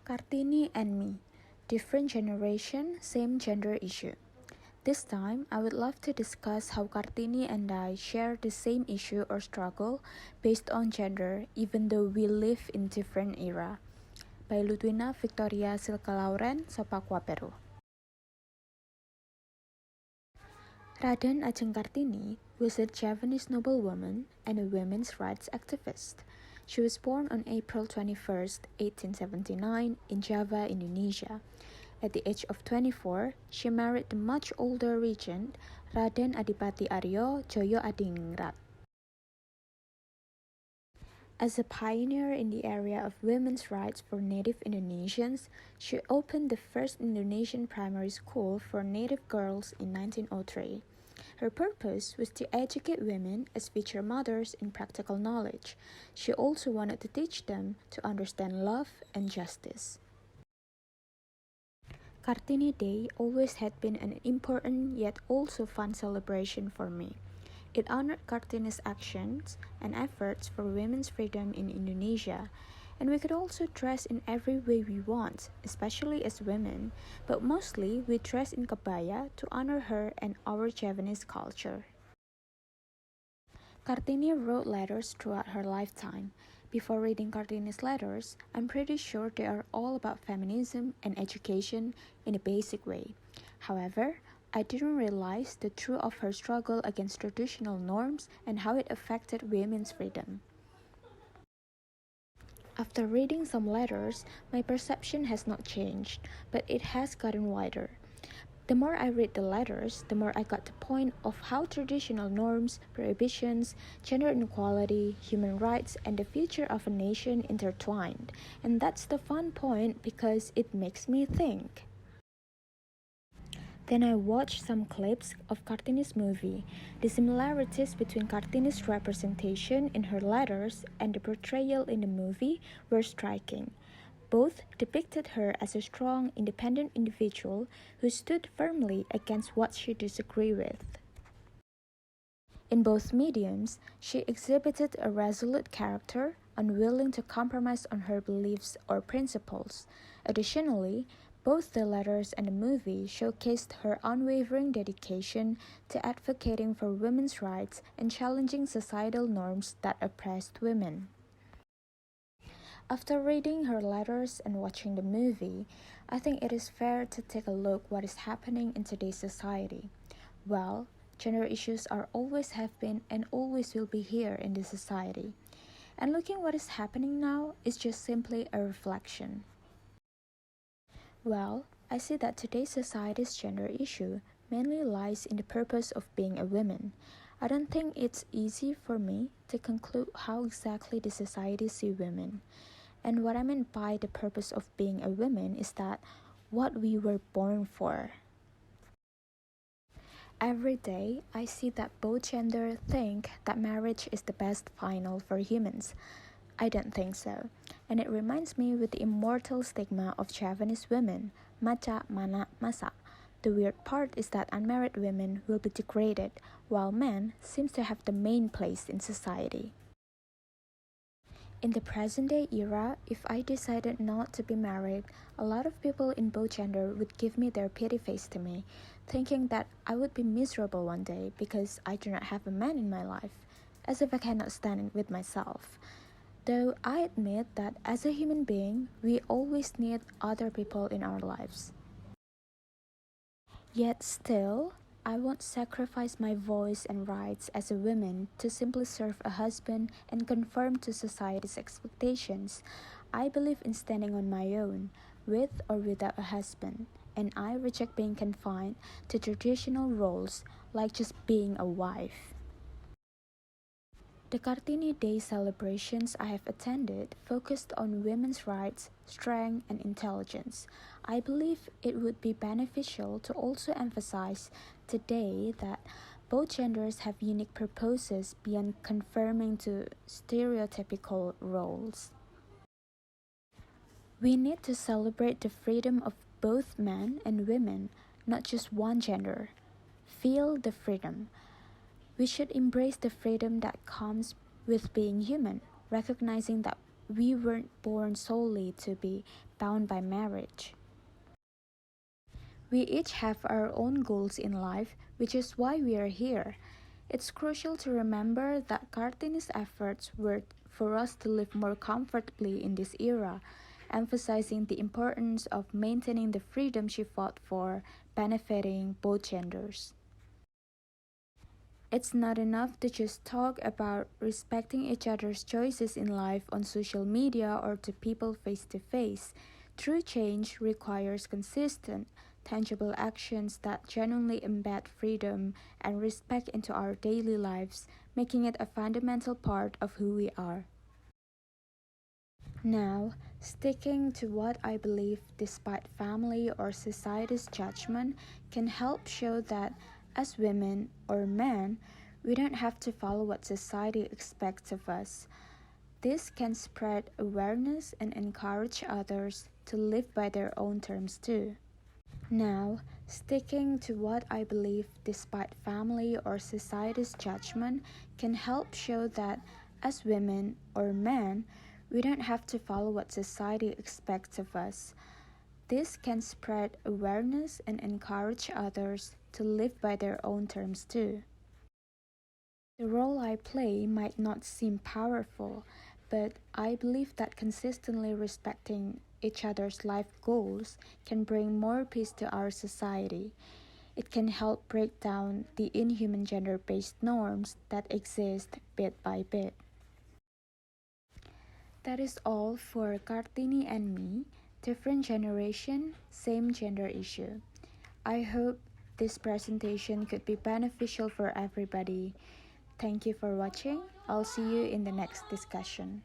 Kartini and me, different generation, same gender issue. This time, I would love to discuss how Kartini and I share the same issue or struggle based on gender, even though we live in different era. By Ludwina Victoria Silka Lauren, Sopakwa, Peru. Raden Ajeng Kartini was a Javanese noblewoman and a women's rights activist. She was born on April 21st, 1879 in Java, Indonesia. At the age of 24, she married the much older regent, Raden Adipati Aryo Joyo Adiningrat. As a pioneer in the area of women's rights for native Indonesians, she opened the first Indonesian primary school for native girls in 1903. Her purpose was to educate women as future mothers in practical knowledge. She also wanted to teach them to understand love and justice. Kartini Day always had been an important yet also fun celebration for me. It honored Kartini's actions and efforts for women's freedom in Indonesia, and we could also dress in every way we want, especially as women, but mostly we dress in kebaya to honor her and our Javanese culture. Kartini wrote letters throughout her lifetime. Before reading Kartini's letters, I'm pretty sure they are all about feminism and education in a basic way. However, I didn't realize the truth of her struggle against traditional norms and how it affected women's freedom. After reading some letters, my perception has not changed, but it has gotten wider. The more I read the letters, the more I got the point of how traditional norms, prohibitions, gender inequality, human rights, and the future of a nation intertwined. And that's the fun point because it makes me think. Then I watched some clips of Kartini's movie. The similarities between Kartini's representation in her letters and the portrayal in the movie were striking. Both depicted her as a strong, independent individual who stood firmly against what she disagreed with. In both mediums, she exhibited a resolute character, unwilling to compromise on her beliefs or principles. Additionally, both the letters and the movie showcased her unwavering dedication to advocating for women's rights and challenging societal norms that oppressed women. After reading her letters and watching the movie, I think it is fair to take a look what is happening in today's society. Well, gender issues are always have been and always will be here in this society. And looking what is happening now is just simply a reflection. Well, I see that today's society's gender issue mainly lies in the purpose of being a woman. I don't think it's easy for me to conclude how exactly the society see women. And what I mean by the purpose of being a woman is that what we were born for. Every day, I see that both genders think that marriage is the best final for humans. I don't think so. And it reminds me with the immortal stigma of Javanese women, maca, mana, masa. The weird part is that unmarried women will be degraded, while men seems to have the main place in society. In the present-day era, if I decided not to be married, a lot of people in both gender would give me their pity face to me, thinking that I would be miserable one day because I do not have a man in my life, as if I cannot stand it with myself. Though I admit that as a human being, we always need other people in our lives. Yet still, I won't sacrifice my voice and rights as a woman to simply serve a husband and conform to society's expectations. I believe in standing on my own, with or without a husband, and I reject being confined to traditional roles like just being a wife. The Kartini Day celebrations I have attended focused on women's rights, strength, and intelligence. I believe it would be beneficial to also emphasize today that both genders have unique purposes beyond conforming to stereotypical roles. We need to celebrate the freedom of both men and women, not just one gender. Feel the freedom. We should embrace the freedom that comes with being human, recognizing that we weren't born solely to be bound by marriage. We each have our own goals in life, which is why we are here. It's crucial to remember that Kartini's efforts were for us to live more comfortably in this era, emphasizing the importance of maintaining the freedom she fought for, benefiting both genders. It's not enough to just talk about respecting each other's choices in life on social media or to people face to face. True change requires consistent, tangible actions that genuinely embed freedom and respect into our daily lives, making it a fundamental part of who we are. Now, sticking to what I believe despite family or society's judgment can help show that as women or men, we don't have to follow what society expects of us. This can spread awareness and encourage others to live by their own terms too. Now, sticking to what I believe despite family or society's judgment can help show that as women or men, we don't have to follow what society expects of us. This can spread awareness and encourage others to live by their own terms too. The role I play might not seem powerful, but I believe that consistently respecting each other's life goals can bring more peace to our society. It can help break down the inhuman gender based norms that exist bit by bit. That is all for Kartini and me, different generation, same gender issue. I hope this presentation could be beneficial for everybody. Thank you for watching. I'll see you in the next discussion.